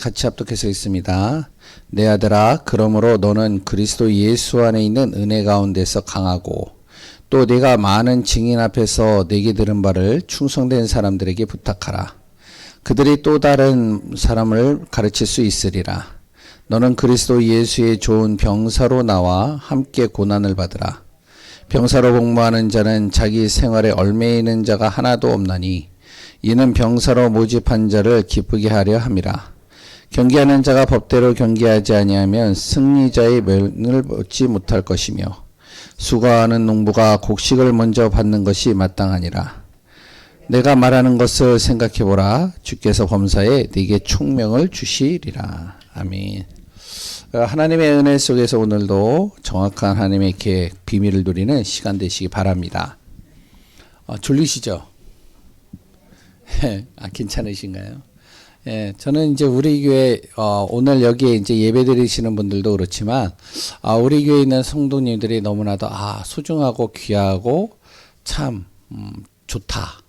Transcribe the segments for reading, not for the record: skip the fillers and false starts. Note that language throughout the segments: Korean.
같이 합독해서 내 아들아, 그러므로 너는 그리스도 예수 안에 있는 은혜 가운데서 강하고 또 네가 많은 증인 앞에서 내게 들은 바를 충성된 사람들에게 부탁하라. 그들이 또 다른 사람을 가르칠 수 있으리라. 너는 그리스도 예수의 좋은 병사로 나와 함께 고난을 받으라. 병사로 복무하는 자는 자기 생활에 얽매이는 자가 하나도 없나니 이는 병사로 모집한 자를 기쁘게 하려 함이라. 경계하는 자가 법대로 경계하지 아니하면 승리자의 면을 얻지 못할 것이며 수고하는 농부가 곡식을 먼저 받는 것이 마땅하니라. 내가 말하는 것을 생각해보라. 주께서 범사에 네게 총명을 주시리라. 아멘. 하나님의 은혜 속에서 오늘도 정확한 하나님의 계획, 비밀을 누리는 시간 되시기 바랍니다. 졸리시죠? 괜찮으신가요? 예, 저는 이제 우리 교회, 오늘 여기에 이제 예배 드리시는 분들도 그렇지만, 우리 교회에 있는 성도님들이 너무나도, 소중하고 귀하고 참, 좋다.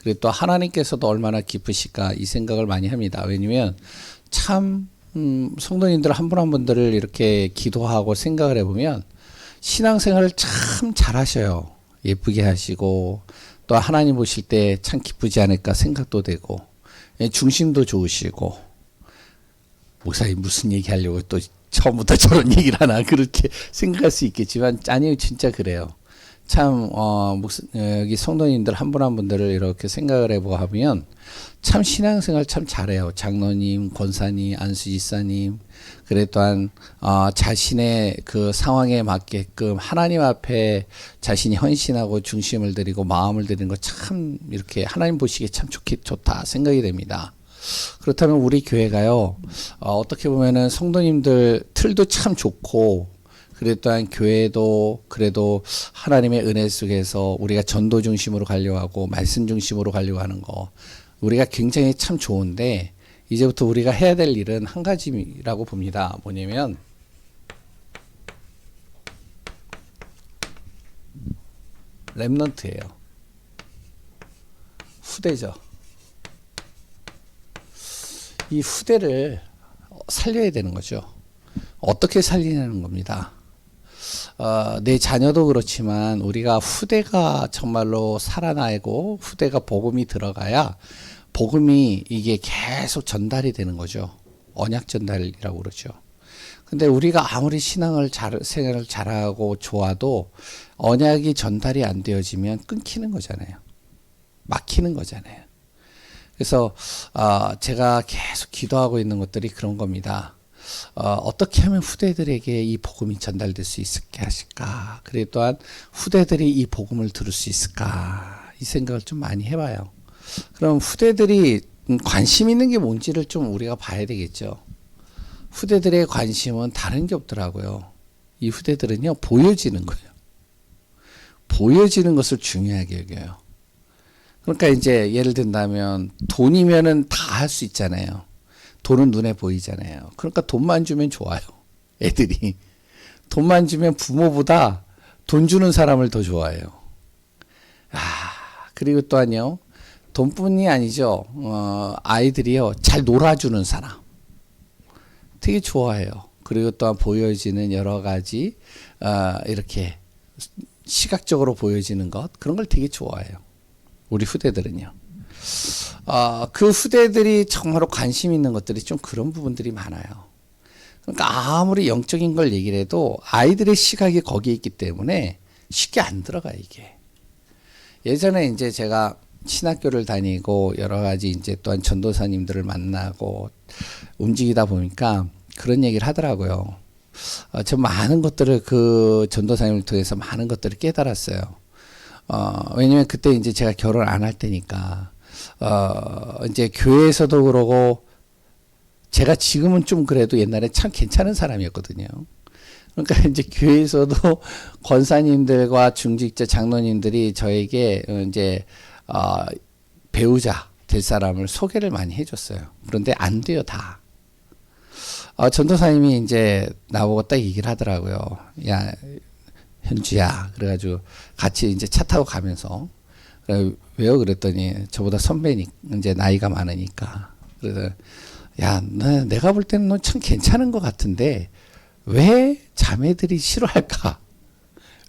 그리고 또 하나님께서도 얼마나 기쁘실까 이 생각을 많이 합니다. 왜냐면 참, 성도님들 한 분 한 분들을 이렇게 기도하고 생각을 해보면 신앙생활을 참 잘하셔요. 예쁘게 하시고 또 하나님 보실 때 참 기쁘지 않을까 생각도 되고 중심도 좋으시고 목사님 무슨 얘기 하려고 또 처음부터 저런 얘기를 하나 그렇게 생각할 수 있겠지만 아니요 진짜 그래요. 참 여기 성도님들 한 분 한 분들을 이렇게 생각을 해보고 하면 참 신앙생활 참 잘해요. 장로님, 권사님, 안수지사님, 그래 또한 자신의 그 상황에 맞게끔 하나님 앞에 자신이 헌신하고 중심을 드리고 마음을 드리는 거 참 이렇게 하나님 보시기에 참 좋다 생각이 됩니다. 그렇다면 우리 교회가요, 어떻게 보면은 성도님들 틀도 참 좋고 그래 또한 교회도 그래도 하나님의 은혜 속에서 우리가 전도 중심으로 가려고 하고 말씀 중심으로 가려고 하는 거 우리가 굉장히 참 좋은데 이제부터 우리가 해야 될 일은 한 가지라고 봅니다. 뭐냐면 렘넌트예요. 후대죠. 이 후대를 살려야 되는 거죠. 어떻게 살리냐는 겁니다. 내 자녀도 그렇지만 우리가 후대가 정말로 살아나고 후대가 복음이 들어가야 복음이 이게 계속 전달이 되는 거죠. 언약 전달이라고 그러죠. 근데 우리가 아무리 생활을 잘하고 좋아도 언약이 전달이 안 되어지면 끊기는 거잖아요. 막히는 거잖아요. 그래서 제가 계속 기도하고 있는 것들이 그런 겁니다. 어떻게 하면 후대들에게 이 복음이 전달될 수 있게 하실까? 그리고 또한 후대들이 이 복음을 들을 수 있을까? 이 생각을 좀 많이 해봐요. 그럼 후대들이 관심 있는 게 뭔지를 좀 우리가 봐야 되겠죠. 후대들의 관심은 다른 게 없더라고요. 이 후대들은요, 보여지는 거예요. 보여지는 것을 중요하게 여겨요. 그러니까 이제 예를 든다면 돈이면은 다 할 수 있잖아요. 돈은 눈에 보이잖아요. 그러니까 돈만 주면 좋아요. 애들이. 돈만 주면 부모보다 돈 주는 사람을 더 좋아해요. 그리고 또한요. 돈뿐이 아니죠. 아이들이요. 잘 놀아주는 사람. 되게 좋아해요. 그리고 또한 보여지는 여러 가지 이렇게 시각적으로 보여지는 것. 그런 걸 되게 좋아해요. 우리 후대들은요. 그 후대들이 정말로 관심 있는 것들이 좀 그런 부분들이 많아요. 그러니까 아무리 영적인 걸 얘기를 해도 아이들의 시각이 거기에 있기 때문에 쉽게 안 들어가, 이게. 예전에 이제 제가 신학교를 다니고 여러 가지 이제 또한 전도사님들을 만나고 움직이다 보니까 그런 얘기를 하더라고요. 저 많은 것들을 그 전도사님을 통해서 많은 것들을 깨달았어요. 왜냐면 그때 이제 제가 결혼 안 할 때니까. 이제 교회에서도 그러고 제가 지금은 좀 그래도 옛날에 참 괜찮은 사람이었거든요. 그러니까 이제 교회에서도 권사님들과 중직자 장로님들이 저에게 이제 배우자 될 사람을 소개를 많이 해줬어요. 그런데 안 돼요, 다. 전도사님이 이제 나보고 딱 얘기를 하더라고요. 야, 현주야. 그래가지고 같이 이제 차 타고 가면서 왜요? 그랬더니 저보다 선배니 이제 나이가 많으니까. 그래서 야, 내가 볼 때는 너 참 괜찮은 것 같은데 왜 자매들이 싫어할까?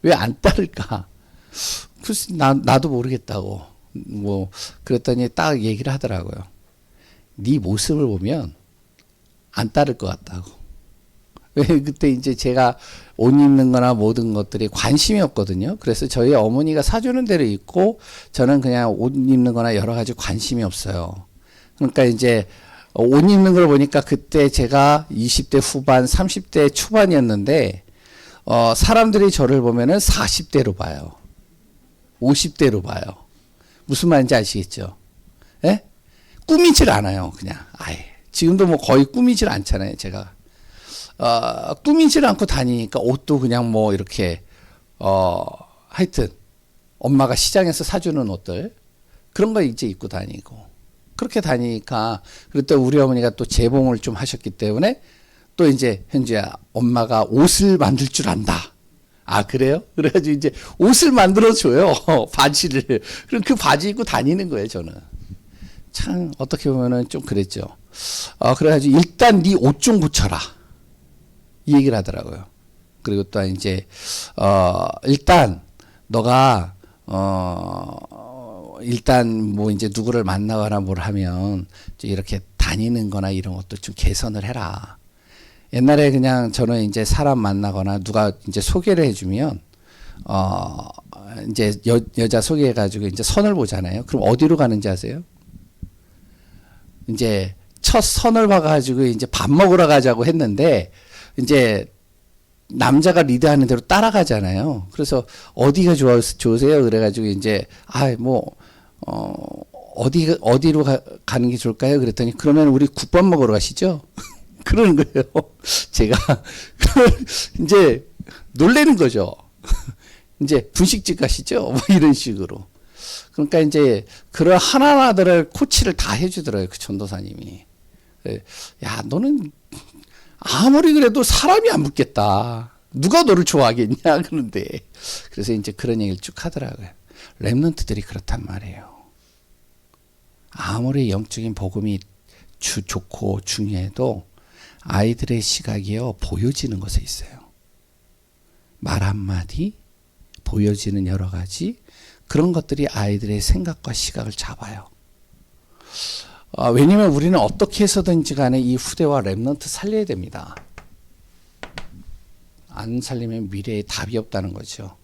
왜 안 따를까? 글쎄, 나도 모르겠다고. 뭐 그랬더니 딱 얘기를 하더라고요. 네 모습을 보면 안 따를 것 같다고. 왜 그때 이제 제가 옷 입는 거나 모든 것들이 관심이 없거든요. 그래서 저희 어머니가 사주는 대로 입고 저는 그냥 옷 입는 거나 여러 가지 관심이 없어요. 그러니까 이제 옷 입는 걸 보니까 그때 제가 20대 후반, 30대 초반이었는데 사람들이 저를 보면은 40대로 봐요. 50대로 봐요. 무슨 말인지 아시겠죠? 예? 꾸미질 않아요. 그냥 아예. 지금도 뭐 거의 꾸미질 않잖아요. 제가 꾸미질 않고 다니니까 옷도 그냥 뭐 이렇게 하여튼 엄마가 시장에서 사주는 옷들 그런 거 이제 입고 다니고 그렇게 다니니까 그때 우리 어머니가 또 재봉을 좀 하셨기 때문에 또 이제 현주야 엄마가 옷을 만들 줄 안다. 아 그래요? 그래가지고 이제 옷을 만들어 줘요. 바지를. 그럼 그 바지 입고 다니는 거예요. 저는. 참 어떻게 보면은 좀 그랬죠. 그래가지고 일단 네 옷 좀 고쳐라. 이 얘기를 하더라고요. 그리고 또 이제 일단 너가 일단 뭐 이제 누구를 만나거나 뭘 하면 이렇게 다니는 거나 이런 것도 좀 개선을 해라. 옛날에 그냥 저는 이제 사람 만나거나 누가 이제 소개를 해주면 이제 여자 소개해가지고 이제 선을 보잖아요. 그럼 어디로 가는지 아세요? 이제 첫 선을 봐가지고 이제 밥 먹으러 가자고 했는데 이제 남자가 리드하는 대로 따라가잖아요. 그래서 어디가 좋으세요? 그래가지고 이제 어디로 가는 게 좋을까요? 그랬더니 그러면 우리 국밥 먹으러 가시죠? 그러는 거예요. 제가 이제 놀래는 거죠. 이제 분식집 가시죠? 뭐 이런 식으로. 그러니까 이제 그런 하나하나들을 코치를 다 해주더라고요. 그 전도사님이. 야, 너는 아무리 그래도 사람이 안 붙겠다. 누가 너를 좋아하겠냐 그런데 그래서 이제 그런 얘기를 쭉 하더라고요. 랩런트들이 그렇단 말이에요. 아무리 영적인 복음이 좋고 중요해도 아이들의 시각이요 보여지는 것에 있어요. 말 한마디 보여지는 여러 가지 그런 것들이 아이들의 생각과 시각을 잡아요. 왜냐면 우리는 어떻게 해서든지 간에 이 후대와 랩런트 살려야 됩니다. 안 살리면 미래에 답이 없다는 거죠.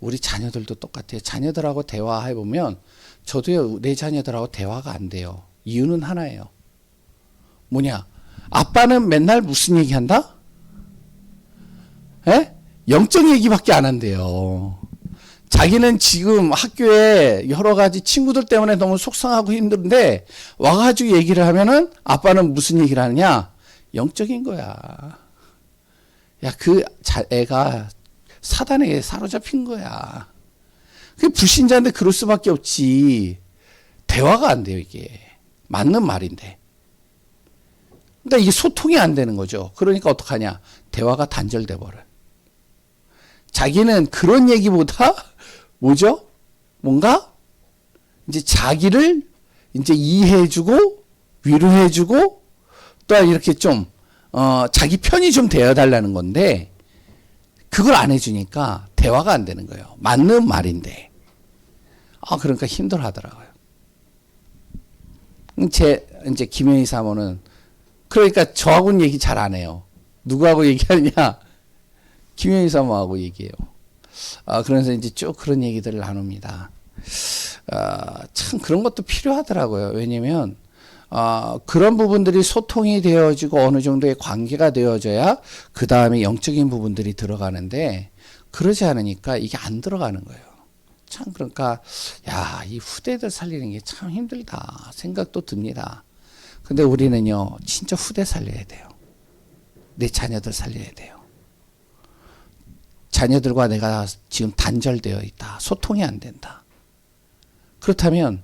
우리 자녀들도 똑같아요. 자녀들하고 대화해보면 저도요 내 자녀들하고 대화가 안 돼요. 이유는 하나예요. 뭐냐? 아빠는 맨날 무슨 얘기한다? 에? 영적 얘기밖에 안 한대요. 자기는 지금 학교에 여러 가지 친구들 때문에 너무 속상하고 힘든데 와가지고 얘기를 하면은 아빠는 무슨 얘기를 하느냐? 영적인 거야. 야, 애가 사단에게 사로잡힌 거야. 그게 불신자인데 그럴 수밖에 없지. 대화가 안 돼요, 이게. 맞는 말인데. 그러니까 이게 소통이 안 되는 거죠. 그러니까 어떡하냐? 대화가 단절돼 버려요. 자기는 그런 얘기보다 뭐죠? 뭔가 이제 자기를 이제 이해해주고 위로해주고 또 이렇게 좀 자기 편이 좀 되어달라는 건데 그걸 안 해주니까 대화가 안 되는 거예요. 맞는 말인데. 그러니까 힘들어하더라고요. 이제 김현희 사모는 그러니까 저하고는 얘기 잘 안 해요. 누구하고 얘기하느냐? 김현희 사모하고 얘기해요. 그래서 이제 쭉 그런 얘기들을 나눕니다. 참 그런 것도 필요하더라고요. 왜냐면 그런 부분들이 소통이 되어지고 어느 정도의 관계가 되어져야 그 다음에 영적인 부분들이 들어가는데 그러지 않으니까 이게 안 들어가는 거예요. 참 그러니까 야, 이 후대들 살리는 게 참 힘들다 생각도 듭니다. 근데 우리는요 진짜 후대 살려야 돼요. 내 자녀들 살려야 돼요. 자녀들과 내가 지금 단절되어 있다. 소통이 안 된다. 그렇다면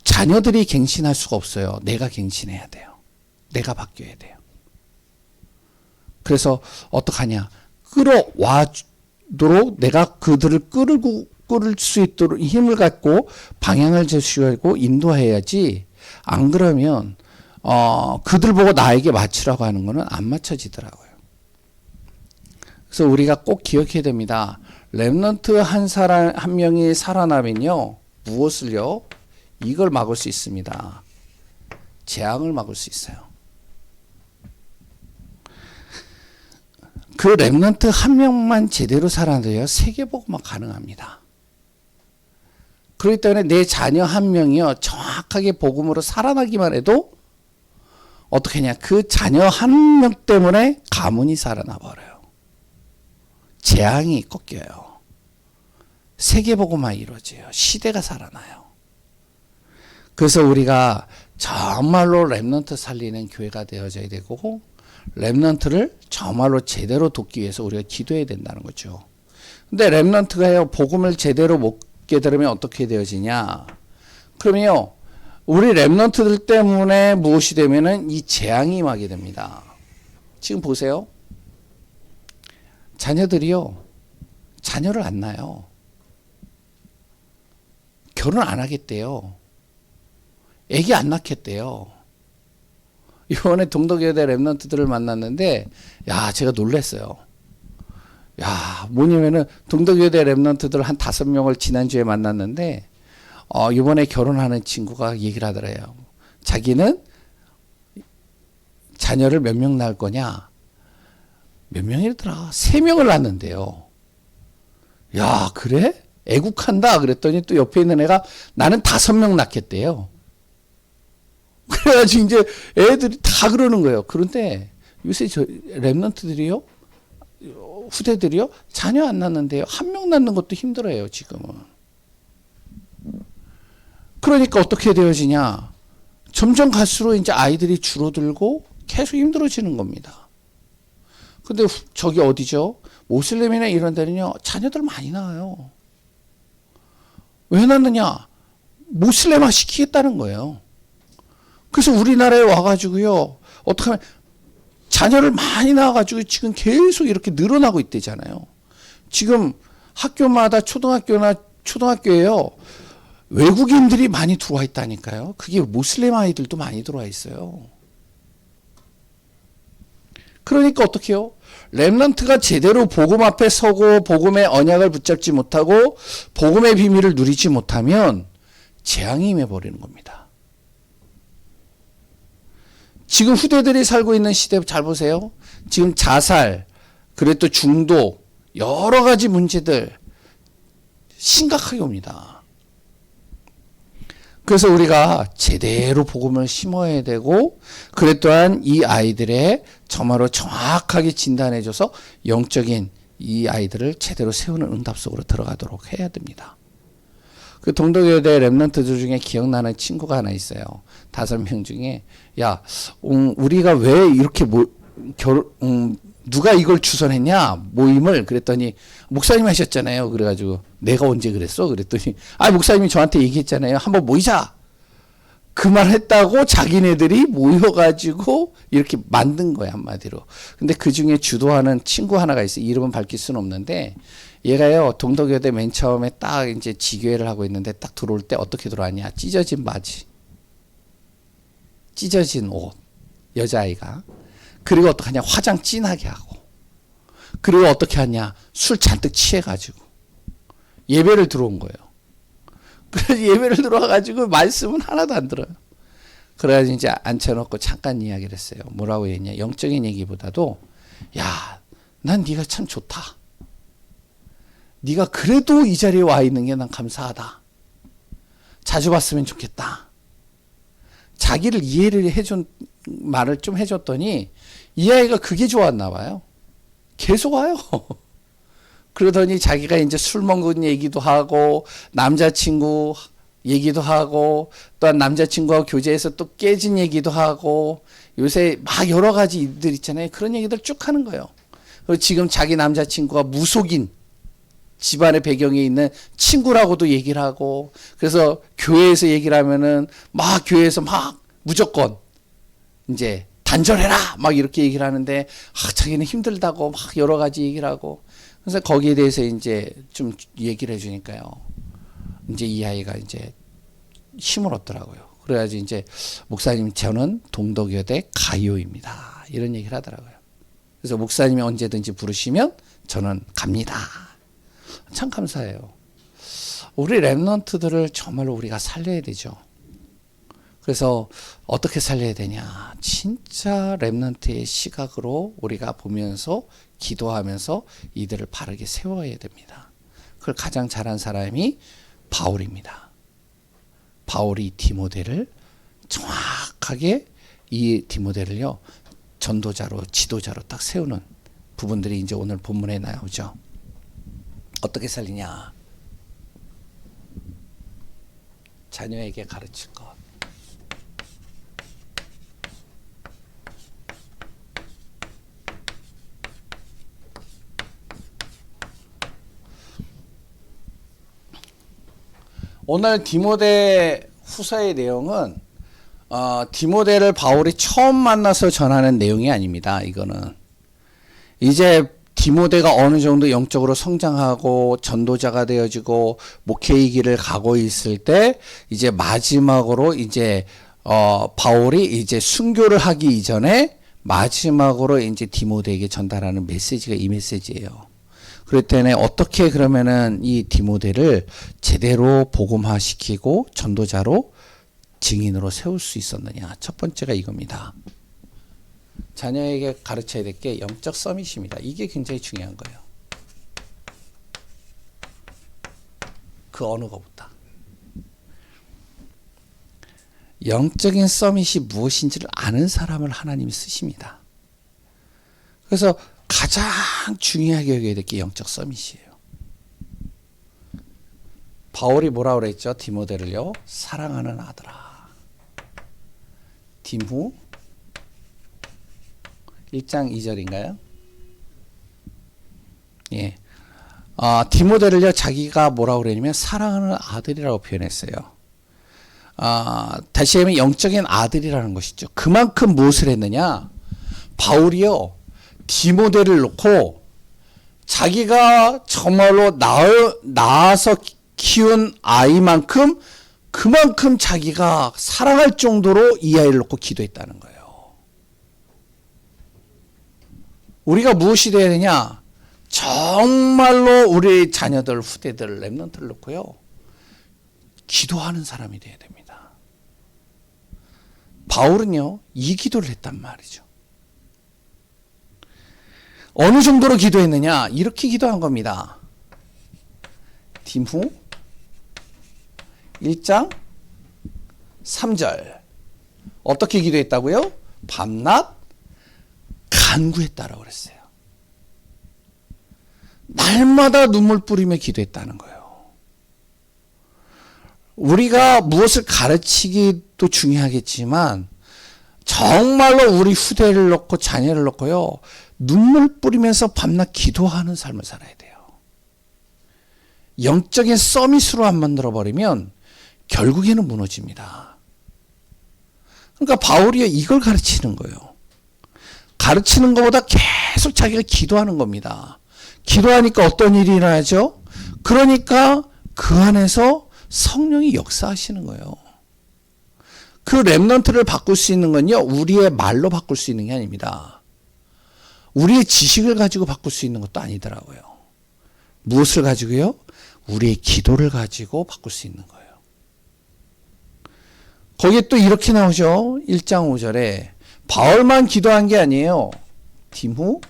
자녀들이 갱신할 수가 없어요. 내가 갱신해야 돼요. 내가 바뀌어야 돼요. 그래서 어떡하냐. 끌어와도록 내가 그들을 끌을 수 있도록 힘을 갖고 방향을 제시하고 인도해야지. 안 그러면 그들 보고 나에게 맞추라고 하는 거는 안 맞춰지더라고요. 그래서 우리가 꼭 기억해야 됩니다. 렘넌트 한 명이 살아나면요, 무엇을요? 이걸 막을 수 있습니다. 재앙을 막을 수 있어요. 그 렘넌트 한 명만 제대로 살아나야 세계복음화 가능합니다. 그렇기 때문에 내 자녀 한 명이요, 정확하게 복음으로 살아나기만 해도 어떻게 하냐, 그 자녀 한 명 때문에 가문이 살아나 버려요. 재앙이 꺾여요. 세계복음화 이루어져요. 시대가 살아나요. 그래서 우리가 정말로 렘넌트 살리는 교회가 되어져야 되고, 렘넌트를 정말로 제대로 돕기 위해서 우리가 기도해야 된다는 거죠. 근데 렘넌트가요, 복음을 제대로 못 깨달으면 어떻게 되어지냐? 그러면요, 우리 렘넌트들 때문에 무엇이 되면은 이 재앙이 임하게 됩니다. 지금 보세요. 자녀들이요, 자녀를 안 낳아요. 결혼 안 하겠대요. 애기 안 낳겠대요. 이번에 동덕여대 렘넌트들을 만났는데, 야, 제가 놀랐어요. 야, 뭐냐면은 동덕여대 렘넌트들 한 5명을 지난주에 만났는데, 이번에 결혼하는 친구가 얘기를 하더래요. 자기는 자녀를 몇 명 낳을 거냐? 몇 명이더라? 3명을 낳는데요. 야, 그래? 애국한다. 그랬더니 또 옆에 있는 애가 나는 5명 낳겠대요. 그래가지고 이제 애들이 다 그러는 거예요. 그런데 요새 저 렘넌트들이요, 후대들이요, 자녀 안 낳는데요. 1명 낳는 것도 힘들어요, 지금은. 그러니까 어떻게 되어지냐? 점점 갈수록 이제 아이들이 줄어들고 계속 힘들어지는 겁니다. 근데 저기 어디죠? 모슬렘이나 이런 데는요, 자녀들 많이 낳아요. 왜 낳느냐? 모슬렘화 시키겠다는 거예요. 그래서 우리나라에 와가지고요, 어떻게 하면 자녀를 많이 낳아가지고 지금 계속 이렇게 늘어나고 있대잖아요. 지금 학교마다 초등학교에요, 외국인들이 많이 들어와 있다니까요. 그게 모슬렘 아이들도 많이 들어와 있어요. 그러니까 어떻게 해요? 렘넌트가 제대로 복음 앞에 서고 복음의 언약을 붙잡지 못하고 복음의 비밀을 누리지 못하면 재앙이 임해버리는 겁니다. 지금 후대들이 살고 있는 시대 잘 보세요. 지금 자살, 그리고 또 중독, 여러 가지 문제들 심각하게 옵니다. 그래서 우리가 제대로 복음을 심어야 되고, 그래 또한 이 아이들의 정말로 정확하게 진단해줘서 영적인 이 아이들을 제대로 세우는 응답 속으로 들어가도록 해야 됩니다. 그 동덕여대 렘넌트들 중에 기억나는 친구가 하나 있어요. 5명 중에, 야, 우리가 왜 이렇게 누가 이걸 주선했냐? 모임을. 그랬더니, 목사님 하셨잖아요. 그래가지고, 내가 언제 그랬어? 그랬더니, 목사님이 저한테 얘기했잖아요. 한번 모이자. 그 말 했다고 자기네들이 모여가지고 이렇게 만든 거야, 한마디로. 근데 그 중에 주도하는 친구 하나가 있어요. 이름은 밝힐 수는 없는데, 얘가요, 동덕여대 맨 처음에 딱 이제 지교회를 하고 있는데 딱 들어올 때 어떻게 들어왔냐? 찢어진 바지, 찢어진 옷, 여자아이가. 그리고 어떻게 하냐? 화장 진하게 하고. 그리고 어떻게 하냐? 술 잔뜩 취해가지고. 예배를 들어온 거예요. 그래서 예배를 들어와가지고 말씀은 하나도 안 들어요. 그래가지고 이제 앉혀놓고 잠깐 이야기를 했어요. 뭐라고 했냐? 영적인 얘기보다도, 야, 난 네가 참 좋다. 네가 그래도 이 자리에 와 있는 게 난 감사하다. 자주 봤으면 좋겠다. 자기를 이해를 해준 말을 좀 해줬더니 이 아이가 그게 좋았나 봐요. 계속 와요. 그러더니 자기가 이제 술 먹은 얘기도 하고 남자친구 얘기도 하고 또한 남자친구와 교제해서 또 깨진 얘기도 하고 요새 막 여러 가지 일들 있잖아요. 그런 얘기들 쭉 하는 거예요. 그리고 지금 자기 남자친구가 무속인 집안의 배경에 있는 친구라고도 얘기를 하고, 그래서 교회에서 얘기를 하면은 막 교회에서 막 무조건 이제 단절해라 막 이렇게 얘기를 하는데, 자기는 힘들다고 막 여러 가지 얘기를 하고, 그래서 거기에 대해서 이제 좀 얘기를 해주니까요, 이제 이 아이가 이제 힘을 얻더라고요. 그래가지고 이제 목사님 저는 동덕여대 가요입니다. 이런 얘기를 하더라고요. 그래서 목사님이 언제든지 부르시면 저는 갑니다. 참 감사해요. 우리 랩런트들을 정말로 우리가 살려야 되죠. 그래서 어떻게 살려야 되냐. 진짜 랩런트의 시각으로 우리가 보면서 기도하면서 이들을 바르게 세워야 됩니다. 그걸 가장 잘한 사람이 바울입니다. 바울이 디모데를 정확하게 이 디모데를요 전도자로 지도자로 딱 세우는 부분들이 이제 오늘 본문에 나오죠. 어떻게 살리냐. 자녀에게 가르칠 것. 오늘 디모데 후서의 내용은 디모데를 바울이 처음 만나서 전하는 내용이 아닙니다. 이거는 이제 디모데가 어느 정도 영적으로 성장하고 전도자가 되어지고 목회의 길을 가고 있을 때 이제 마지막으로 이제 바울이 이제 순교를 하기 이전에 마지막으로 이제 디모데에게 전달하는 메시지가 이 메시지예요. 그럴 때는 어떻게 그러면은 이 디모데를 제대로 복음화시키고 전도자로 증인으로 세울 수 있었느냐. 첫 번째가 이겁니다. 자녀에게 가르쳐야 될 게 영적 서밋입니다. 이게 굉장히 중요한 거예요. 그 어느 것보다. 영적인 서밋이 무엇인지를 아는 사람을 하나님이 쓰십니다. 그래서 가장 중요하게 여겨야 될 게 영적 서밋이에요. 바울이 뭐라 그랬죠? 디모데를요. 사랑하는 아들아. 디모 1장 2절인가요? 예. 디모데를요. 자기가 뭐라 그랬냐면 사랑하는 아들이라고 표현했어요. 다시 하면 영적인 아들이라는 것이죠. 그만큼 무엇을 했느냐? 바울이요. 디모데를 놓고 자기가 정말로 낳아서 키운 아이만큼 그만큼 자기가 사랑할 정도로 이 아이를 놓고 기도했다는 거예요. 우리가 무엇이 되어야 되냐? 정말로 우리 자녀들, 후대들, 랩런트를 놓고요. 기도하는 사람이 되어야 됩니다. 바울은요. 이 기도를 했단 말이죠. 어느 정도로 기도했느냐? 이렇게 기도한 겁니다. 디모 1장 3절. 어떻게 기도했다고요? 밤낮 간구했다라고 그랬어요. 날마다 눈물 뿌리며 기도했다는 거예요. 우리가 무엇을 가르치기도 중요하겠지만 정말로 우리 후대를 놓고 자녀를 놓고요. 눈물 뿌리면서 밤낮 기도하는 삶을 살아야 돼요. 영적인 서밋으로 안 만들어버리면 결국에는 무너집니다. 그러니까 바울이 이걸 가르치는 거예요. 가르치는 것보다 계속 자기가 기도하는 겁니다. 기도하니까 어떤 일이 일어나죠? 그러니까 그 안에서 성령이 역사하시는 거예요. 그 랩런트를 바꿀 수 있는 건요. 우리의 말로 바꿀 수 있는 게 아닙니다. 우리의 지식을 가지고 바꿀 수 있는 것도 아니더라고요. 무엇을 가지고요? 우리의 기도를 가지고 바꿀 수 있는 거예요. 거기에 또 이렇게 나오죠. 1장 5절에 바울만 기도한 게 아니에요. 디모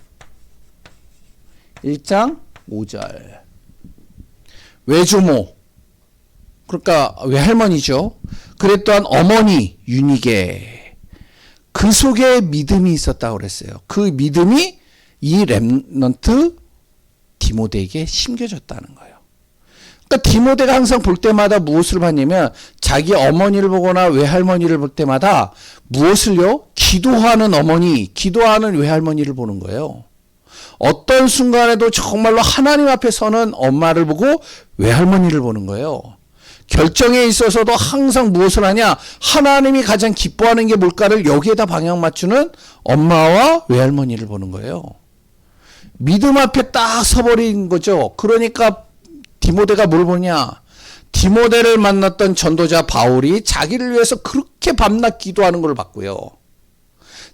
1장 5절 외조모 그러니까 외할머니죠. 그랬던 어머니 유니게 그 속에 믿음이 있었다고 그랬어요. 그 믿음이 이 랩런트 디모데에게 심겨졌다는 거예요. 그러니까 디모데가 항상 볼 때마다 무엇을 봤냐면 자기 어머니를 보거나 외할머니를 볼 때마다 무엇을요? 기도하는 어머니, 기도하는 외할머니를 보는 거예요. 어떤 순간에도 정말로 하나님 앞에 서는 엄마를 보고 외할머니를 보는 거예요. 결정에 있어서도 항상 무엇을 하냐? 하나님이 가장 기뻐하는 게 뭘까를 여기에다 방향 맞추는 엄마와 외할머니를 보는 거예요. 믿음 앞에 딱 서버린 거죠. 그러니까 디모데가 뭘 보냐? 디모데를 만났던 전도자 바울이 자기를 위해서 그렇게 밤낮 기도하는 걸 봤고요.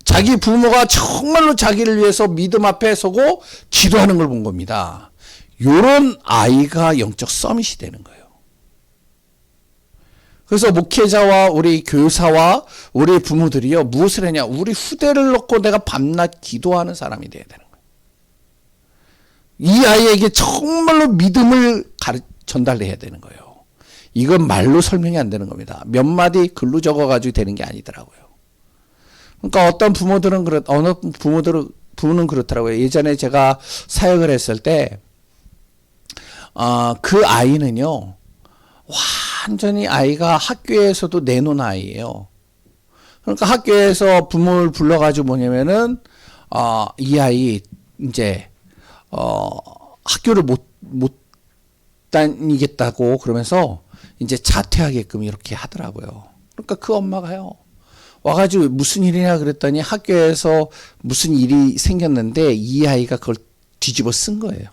자기 부모가 정말로 자기를 위해서 믿음 앞에 서고 기도하는 걸 본 겁니다. 요런 아이가 영적 서밋이 되는 거예요. 그래서 목회자와 우리 교사와 우리 부모들이요, 무엇을 하냐? 우리 후대를 놓고 내가 밤낮 기도하는 사람이 돼야 되는 거예요. 이 아이에게 정말로 믿음을 전달해야 되는 거예요. 이건 말로 설명이 안 되는 겁니다. 몇 마디 글로 적어가지고 되는 게 아니더라고요. 그러니까 어떤 부모들은 어느 부모는 그렇더라고요. 예전에 제가 사역을 했을 때, 그 아이는요, 완전히 아이가 학교에서도 내놓은 아이예요. 그러니까 학교에서 부모를 불러가지고 뭐냐면은, 이 아이, 이제, 학교를 못 다니겠다고 그러면서 이제 자퇴하게끔 이렇게 하더라고요. 그러니까 그 엄마가요, 와가지고 무슨 일이냐 그랬더니 학교에서 무슨 일이 생겼는데 이 아이가 그걸 뒤집어 쓴 거예요.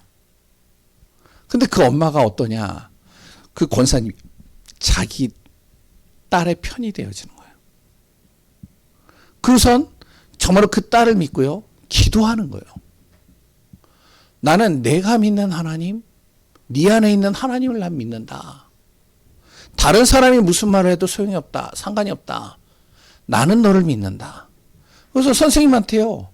근데 그 엄마가 어떠냐? 그 권사님, 자기 딸의 편이 되어지는 거예요. 그래서 정말로 그 딸을 믿고요, 기도하는 거예요. 나는 내가 믿는 하나님, 네 안에 있는 하나님을 난 믿는다. 다른 사람이 무슨 말을 해도 소용이 없다. 상관이 없다. 나는 너를 믿는다. 그래서 선생님한테요,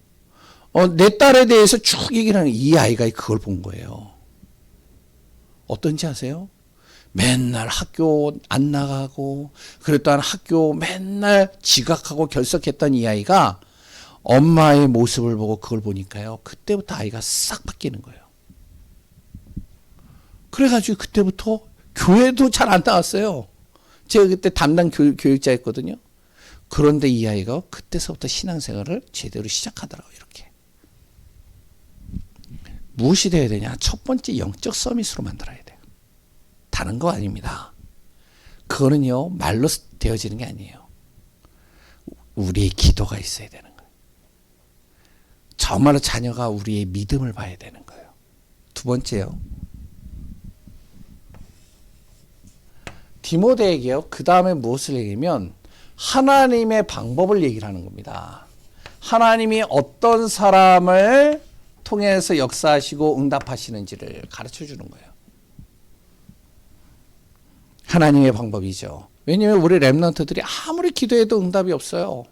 내 딸에 대해서 쭉 얘기를 하는, 이 아이가 그걸 본 거예요. 어떤지 아세요? 맨날 학교 안 나가고, 그랬더니 학교 맨날 지각하고 결석했던 이 아이가 엄마의 모습을 보고 그걸 보니까요, 그때부터 아이가 싹 바뀌는 거예요. 그래가지고 그때부터 교회도 잘 안 나왔어요. 제가 그때 담당 교육자였거든요. 그런데 이 아이가 그때서부터 신앙생활을 제대로 시작하더라고요. 이렇게. 무엇이 되어야 되냐? 첫 번째 영적 서밋으로 만들어야 돼요. 다른 거 아닙니다. 그거는요, 말로 되어지는 게 아니에요. 우리의 기도가 있어야 되는 거예요. 정말로 자녀가 우리의 믿음을 봐야 되는 거예요. 두 번째요, 디모데에게요, 그 다음에 무엇을 얘기하면 하나님의 방법을 얘기를 하는 겁니다. 하나님이 어떤 사람을 통해서 역사하시고 응답하시는지를 가르쳐 주는 거예요. 하나님의 방법이죠. 왜냐하면 우리 렘넌트들이 아무리 기도해도 응답이 없어요.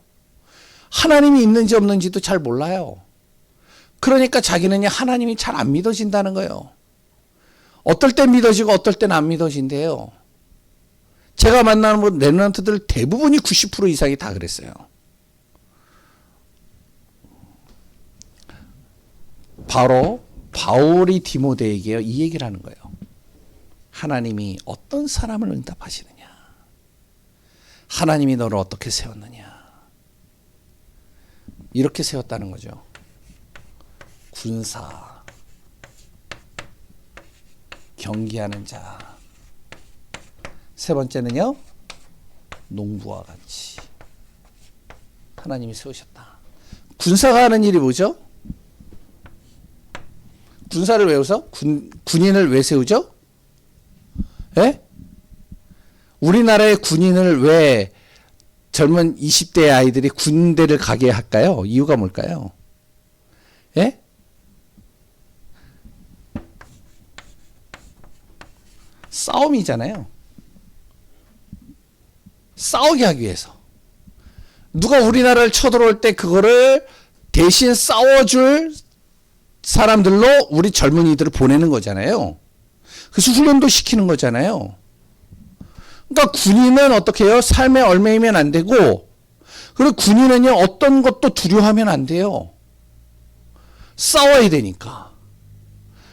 하나님이 있는지 없는지도 잘 몰라요. 그러니까 자기는 하나님이 잘 안 믿어진다는 거예요. 어떨 때 믿어지고 어떨 때는 안 믿어진대요. 제가 만나는 렘넌트들 대부분이 90% 이상이 다 그랬어요. 바로 바울이 디모데에게 이 얘기를 하는 거예요. 하나님이 어떤 사람을 응답하시느냐? 하나님이 너를 어떻게 세웠느냐? 이렇게 세웠다는 거죠. 군사, 경기하는 자. 세 번째는요, 농부와 같이 하나님이 세우셨다. 군사가 하는 일이 뭐죠? 군사를 왜 세우죠? 군인을 왜 세우죠? 예? 우리나라의 군인을 왜 젊은 20대 아이들이 군대를 가게 할까요? 이유가 뭘까요? 예? 싸움이잖아요. 싸우게 하기 위해서. 누가 우리나라를 쳐들어올 때 그거를 대신 싸워줄 사람들로 우리 젊은이들을 보내는 거잖아요. 그래서 훈련도 시키는 거잖아요. 그러니까 군인은 어떻게 해요? 삶에 얽매이면 안 되고, 그리고 군인은요, 어떤 것도 두려워하면 안 돼요. 싸워야 되니까.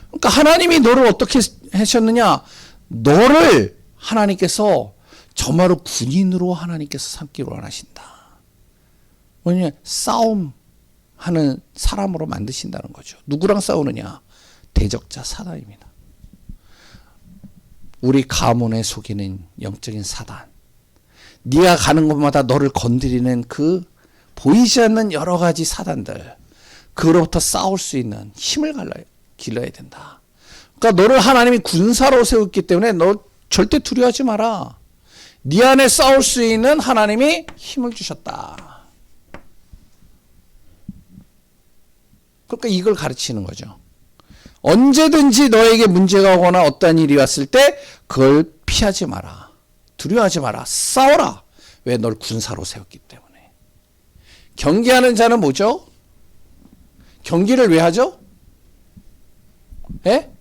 그러니까 하나님이 너를 어떻게 하셨느냐? 너를 하나님께서 정말로 군인으로 하나님께서 삼기로 원하신다. 왜냐하면 싸움하는 사람으로 만드신다는 거죠. 누구랑 싸우느냐? 대적자 사단입니다. 우리 가문에 속이는 영적인 사단. 네가 가는 곳마다 너를 건드리는 그 보이지 않는 여러 가지 사단들. 그로부터 싸울 수 있는 힘을 길러야 된다. 그러니까 너를 하나님이 군사로 세웠기 때문에 너 절대 두려워하지 마라. 네 안에 싸울 수 있는 하나님이 힘을 주셨다. 그러니까 이걸 가르치는 거죠. 언제든지 너에게 문제가 오거나 어떠한 일이 왔을 때 그걸 피하지 마라. 두려워하지 마라. 싸워라. 왜? 널 군사로 세웠기 때문에. 경기하는 자는 뭐죠? 경기를 왜 하죠? 예?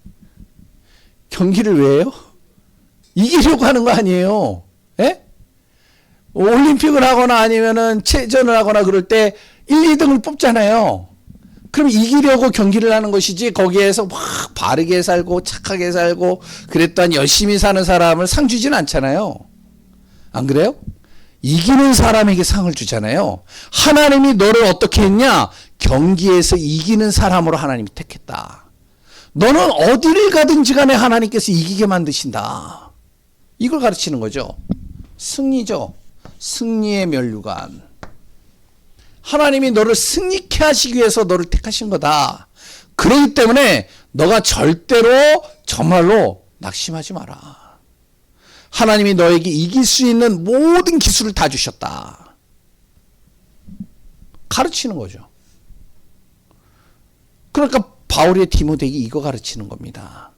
경기를 왜 해요? 이기려고 하는 거 아니에요. 예? 올림픽을 하거나 아니면은 체전을 하거나 그럴 때 1, 2등을 뽑잖아요. 그럼 이기려고 경기를 하는 것이지 거기에서 막 바르게 살고 착하게 살고 그랬더니 열심히 사는 사람을 상 주진 않잖아요. 안 그래요? 이기는 사람에게 상을 주잖아요. 하나님이 너를 어떻게 했냐? 경기에서 이기는 사람으로 하나님이 택했다. 너는 어디를 가든지 간에 하나님께서 이기게 만드신다. 이걸 가르치는 거죠. 승리죠. 승리의 면류관. 하나님이 너를 승리케 하시기 위해서 너를 택하신 거다. 그렇기 때문에 너가 절대로 정말로 낙심하지 마라. 하나님이 너에게 이길 수 있는 모든 기술을 다 주셨다. 가르치는 거죠. 그러니까 바울의 디모데에게 이거 가르치는 겁니다.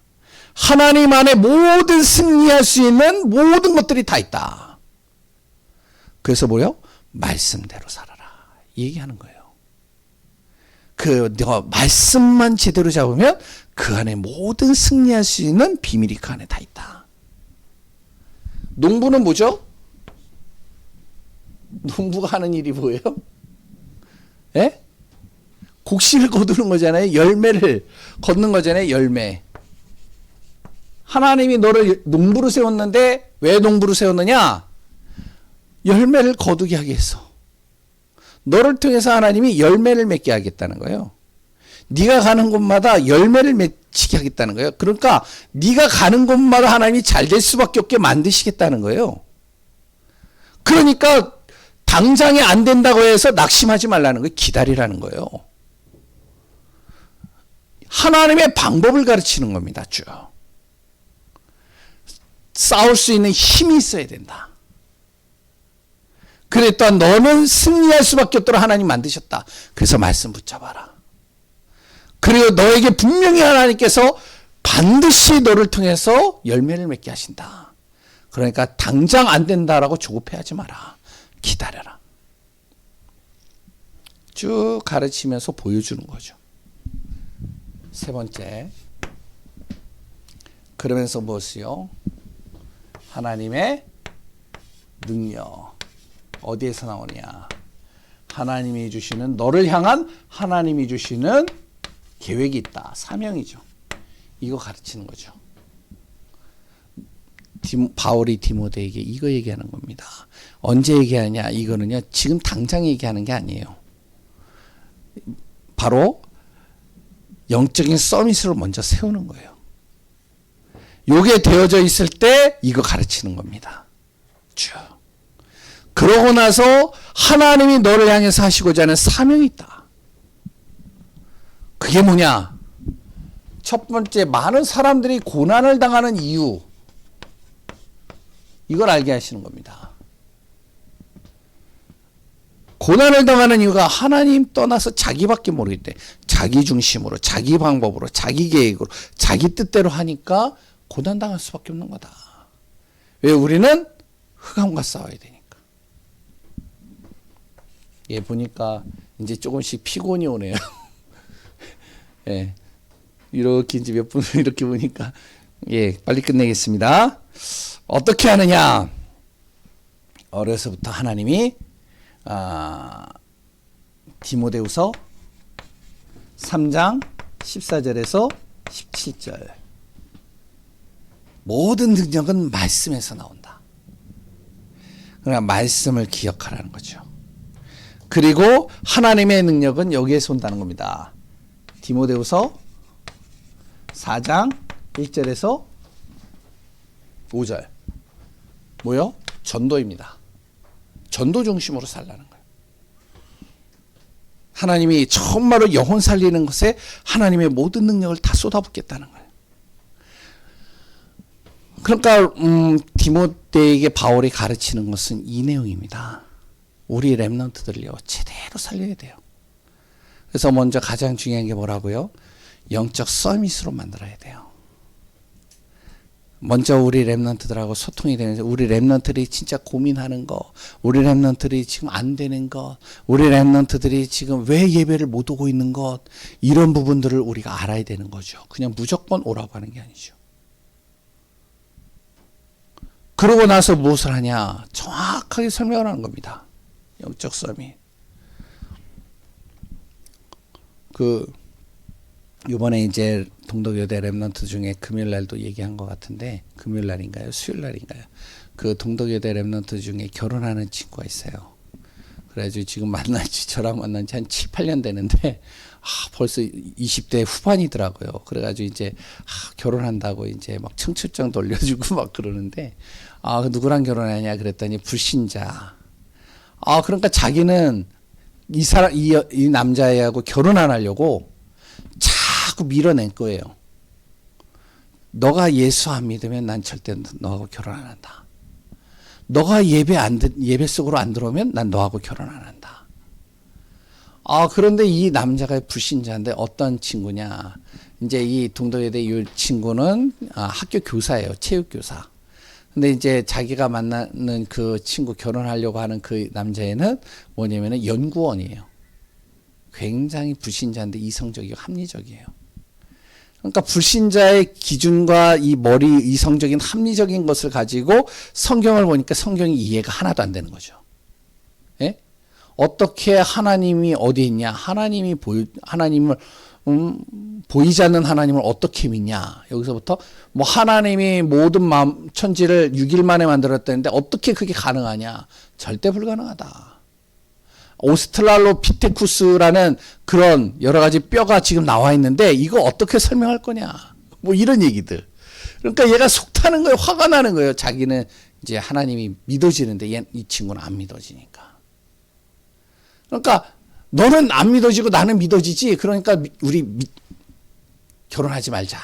하나님 안에 모든 승리할 수 있는 모든 것들이 다 있다. 그래서 뭐요? 말씀대로 살아라. 얘기하는 거예요. 너가 말씀만 제대로 잡으면 그 안에 모든 승리할 수 있는 비밀이 그 안에 다 있다. 농부는 뭐죠? 농부가 하는 일이 뭐예요? 예? 곡식을 거두는 거잖아요. 열매를 걷는 거잖아요. 열매. 하나님이 너를 농부로 세웠는데 왜 농부로 세웠느냐? 열매를 거두게 하기 위해서. 너를 통해서 하나님이 열매를 맺게 하겠다는 거예요. 네가 가는 곳마다 열매를 맺히게 하겠다는 거예요. 그러니까 네가 가는 곳마다 하나님이 잘 될 수밖에 없게 만드시겠다는 거예요. 그러니까 당장에 안 된다고 해서 낙심하지 말라는 거예요. 기다리라는 거예요. 하나님의 방법을 가르치는 겁니다. 쭉. 싸울 수 있는 힘이 있어야 된다. 그랬다 너는 승리할 수밖에 없도록 하나님 만드셨다. 그래서 말씀 붙잡아라. 그리고 너에게 분명히 하나님께서 반드시 너를 통해서 열매를 맺게 하신다. 그러니까 당장 안 된다라고 조급해하지 마라. 기다려라. 쭉 가르치면서 보여주는 거죠. 세 번째. 그러면서 무엇이요? 하나님의 능력. 어디에서 나오냐? 하나님이 주시는 너를 향한 하나님이 주시는 계획이 있다. 사명이죠. 이거 가르치는 거죠. 바울이 디모데에게 이거 얘기하는 겁니다. 언제 얘기하냐? 이거는요. 지금 당장 얘기하는 게 아니에요. 바로 영적인 서밋을 먼저 세우는 거예요. 요게 되어져 있을 때 이거 가르치는 겁니다. 쭉. 그러고 나서 하나님이 너를 향해서 하시고자 하는 사명이 있다. 그게 뭐냐? 첫 번째, 많은 사람들이 고난을 당하는 이유. 이걸 알게 하시는 겁니다. 고난을 당하는 이유가 하나님 떠나서 자기밖에 모르기 때문에 자기 중심으로, 자기 방법으로, 자기 계획으로, 자기 뜻대로 하니까 고난 당할 수밖에 없는 거다. 왜? 우리는 흑암과 싸워야 되니까. 예, 보니까 이제 조금씩 피곤이 오네요. 예, 이렇게 이제 몇 분을 이렇게 보니까 예, 빨리 끝내겠습니다. 어떻게 하느냐? 어려서부터 하나님이 디모데후서 3장 14절에서 17절 모든 능력은 말씀에서 나온다. 그러니까 말씀을 기억하라는 거죠. 그리고 하나님의 능력은 여기에서 온다는 겁니다. 디모데후서 4장 1절에서 5절 뭐요? 전도입니다. 전도 중심으로 살라는 거예요. 하나님이 정말로 영혼 살리는 것에 하나님의 모든 능력을 다 쏟아붓겠다는 거예요. 그러니까 디모데에게 바울이 가르치는 것은 이 내용입니다. 우리 렘넌트들을요 제대로 살려야 돼요. 그래서 먼저 가장 중요한 게 뭐라고요? 영적 서밋으로 만들어야 돼요. 먼저 우리 렘넌트들하고 소통이 되면서 우리 렘넌트들이 진짜 고민하는 거, 우리 렘넌트들이 지금 안 되는 것, 우리 렘넌트들이 지금 왜 예배를 못 오고 있는 것, 이런 부분들을 우리가 알아야 되는 거죠. 그냥 무조건 오라고 하는 게 아니죠. 그러고 나서 무엇을 하냐? 정확하게 설명을 하는 겁니다. 영적 서밋. 이번에 이제 동덕여대 렘넌트 중에 금요일 날도 얘기한 것 같은데, 금요일 날인가요? 수요일 날인가요? 그 동덕여대 렘넌트 중에 결혼하는 친구가 있어요. 그래가지고 지금 저랑 만난 지 한 7, 8년 되는데, 벌써 20대 후반이더라고요. 그래가지고 이제, 결혼한다고 이제 막 청첩장 돌려주고 막 그러는데, 누구랑 결혼하냐 그랬더니 불신자. 그러니까 자기는 이 남자애하고 결혼 안 하려고 자꾸 밀어낸 거예요. 너가 예수 안 믿으면 난 절대 너하고 결혼 안 한다. 너가 예배 속으로 안 들어오면 난 너하고 결혼 안 한다. 그런데 이 남자가 불신자인데 어떤 친구냐. 이제 이 동덕여대 이 친구는 학교 교사예요. 체육교사. 근데 이제 자기가 만나는 그 친구 결혼하려고 하는 그 남자애는 뭐냐면은 연구원이에요. 굉장히 불신자인데 이성적이고 합리적이에요. 그러니까 불신자의 기준과 이 이성적인 합리적인 것을 가지고 성경을 보니까 성경이 이해가 하나도 안 되는 거죠. 예? 어떻게 하나님이 어디 있냐? 하나님을 보이지 않는 하나님을 어떻게 믿냐? 여기서부터 뭐 하나님이 모든 천지를 6일 만에 만들었다는데 어떻게 그게 가능하냐? 절대 불가능하다. 오스트랄로피테쿠스라는 그런 여러 가지 뼈가 지금 나와 있는데 이거 어떻게 설명할 거냐? 뭐 이런 얘기들. 그러니까 얘가 속타는 거예요. 화가 나는 거예요. 자기는 이제 하나님이 믿어지는데 이 친구는 안 믿어지니까. 그러니까 너는 안 믿어지고 나는 믿어지지. 그러니까 우리 결혼하지 말자.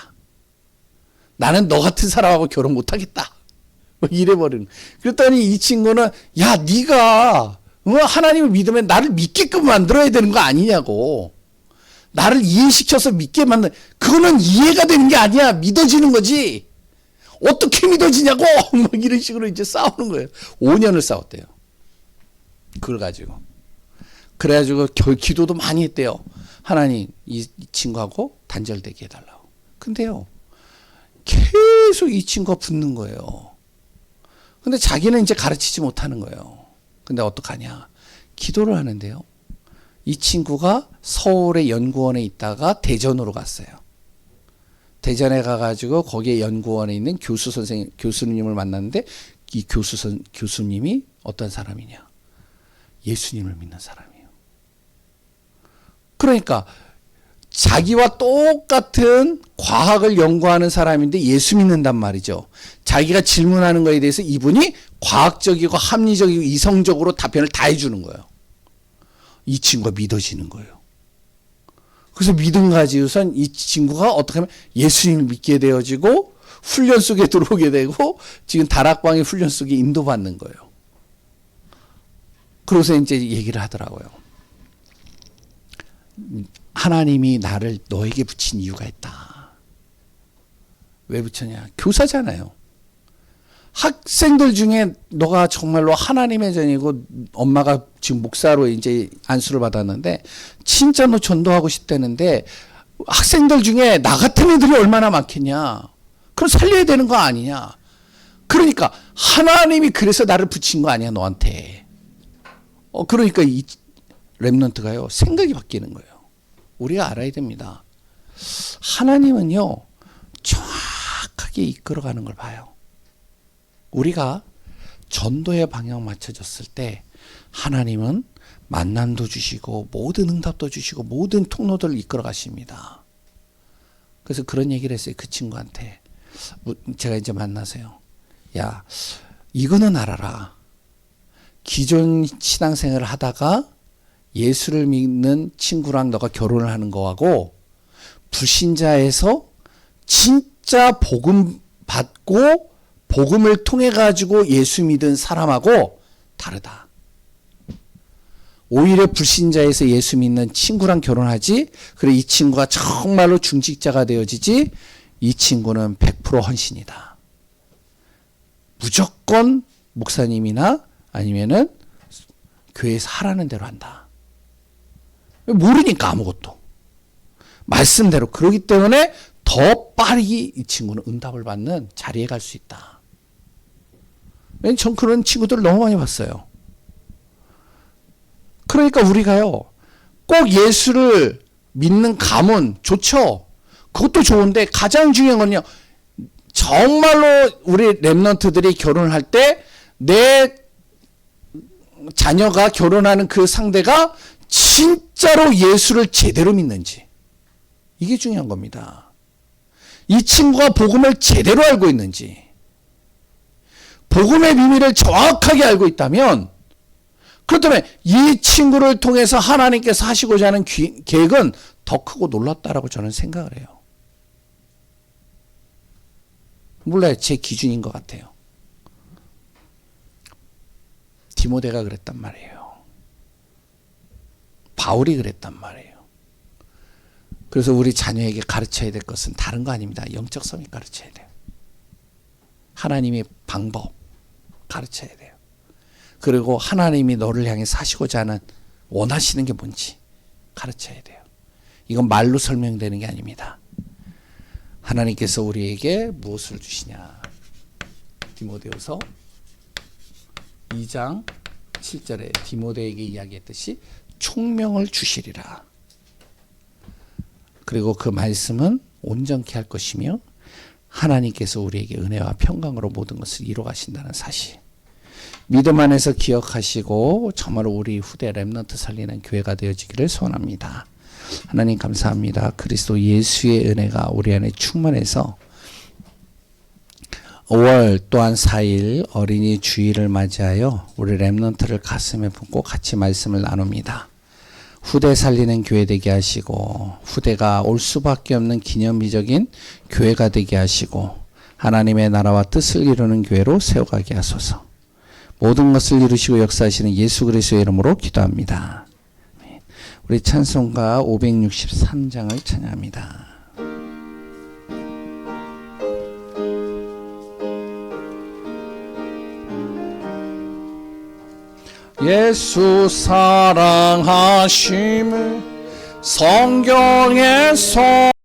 나는 너 같은 사람하고 결혼 못 하겠다. 뭐 이래버리는. 그랬더니 이 친구는 야 네가 하나님을 믿으면 나를 믿게끔 만들어야 되는 거 아니냐고. 나를 이해시켜서 믿게 만든. 그거는 이해가 되는 게 아니야. 믿어지는 거지. 어떻게 믿어지냐고. 뭐 이런 식으로 이제 싸우는 거예요. 5년을 싸웠대요. 그걸 가지고. 그래가지고 기도도 많이 했대요. 하나님 이 친구하고 단절되게 해달라고. 근데요 계속 이 친구가 붙는 거예요. 근데 자기는 이제 가르치지 못하는 거예요. 근데 어떡하냐. 기도를 하는데요. 이 친구가 서울의 연구원에 있다가 대전으로 갔어요. 대전에 가가지고 거기에 연구원에 있는 교수님을 만났는데 이 교수님이 어떤 사람이냐. 예수님을 믿는 사람이에요. 그러니까 자기와 똑같은 과학을 연구하는 사람인데 예수 믿는단 말이죠. 자기가 질문하는 거에 대해서 이분이 과학적이고 합리적이고 이성적으로 답변을 다 해주는 거예요. 이 친구가 믿어지는 거예요. 그래서 믿음 가지고선 이 친구가 어떻게 하면 예수님을 믿게 되어지고 훈련 속에 들어오게 되고 지금 다락방의 훈련 속에 인도받는 거예요. 그러고서 이제 얘기를 하더라고요. 하나님이 나를 너에게 붙인 이유가 있다. 왜 붙였냐? 교사잖아요. 학생들 중에 너가 정말로 하나님의 전이고 엄마가 지금 목사로 이제 안수를 받았는데 진짜 너 전도하고 싶다는데 학생들 중에 나 같은 애들이 얼마나 많겠냐. 그럼 살려야 되는 거 아니냐. 그러니까 하나님이 그래서 나를 붙인 거 아니야 너한테. 그러니까 이 렘넌트가요 생각이 바뀌는 거예요. 우리가 알아야 됩니다. 하나님은요 정확하게 이끌어가는 걸 봐요. 우리가 전도의 방향 맞춰졌을 때 하나님은 만남도 주시고 모든 응답도 주시고 모든 통로들을 이끌어 가십니다. 그래서 그런 얘기를 했어요. 그 친구한테. 제가 이제 만나서요. 야, 이거는 알아라. 기존 신앙생활을 하다가 예수를 믿는 친구랑 너가 결혼을 하는 거하고 불신자에서 진짜 복음 받고 복음을 통해 가지고 예수 믿은 사람하고 다르다. 오히려 불신자에서 예수 믿는 친구랑 결혼하지, 그리고 이 친구가 정말로 중직자가 되어지지, 이 친구는 100% 헌신이다. 무조건 목사님이나 아니면은 교회에서 하라는 대로 한다. 모르니까 아무것도. 말씀대로. 그렇기 때문에 더 빠르게 이 친구는 응답을 받는 자리에 갈 수 있다. 전 그런 친구들 너무 많이 봤어요. 그러니까 우리가요, 꼭 예수를 믿는 가문 좋죠. 그것도 좋은데 가장 중요한 건요, 정말로 우리 랩런트들이 결혼을 할 때 내 자녀가 결혼하는 그 상대가 진짜로 예수를 제대로 믿는지, 이게 중요한 겁니다. 이 친구가 복음을 제대로 알고 있는지, 복음의 비밀을 정확하게 알고 있다면, 그렇다면 이 친구를 통해서 하나님께서 하시고자 하는 계획은 더 크고 놀랍다라고 저는 생각을 해요. 몰라요. 제 기준인 것 같아요. 디모데가 그랬단 말이에요. 바울이 그랬단 말이에요. 그래서 우리 자녀에게 가르쳐야 될 것은 다른 거 아닙니다. 영적 성이 가르쳐야 돼요. 하나님의 방법 가르쳐야 돼요. 그리고 하나님이 너를 향해 사시고자 하는 원하시는 게 뭔지 가르쳐야 돼요. 이건 말로 설명되는 게 아닙니다. 하나님께서 우리에게 무엇을 주시냐. 디모데후서 2장 7절에 디모데에게 이야기했듯이 총명을 주시리라. 그리고 그 말씀은 온전케 할 것이며 하나님께서 우리에게 은혜와 평강으로 모든 것을 이루어 가신다는 사실. 믿음 안에서 기억하시고 정말 우리 후대 렘넌트 살리는 교회가 되어지기를 소원합니다. 하나님 감사합니다. 그리스도 예수의 은혜가 우리 안에 충만해서 5월 또한 4일 어린이 주일을 맞이하여 우리 렘넌트를 가슴에 품고 같이 말씀을 나눕니다. 후대 살리는 교회 되게 하시고 후대가 올 수밖에 없는 기념비적인 교회가 되게 하시고 하나님의 나라와 뜻을 이루는 교회로 세워가게 하소서. 모든 것을 이루시고 역사하시는 예수 그리스도의 이름으로 기도합니다. 우리 찬송가 563장을 찬양합니다. 예수 사랑하심을 성경에서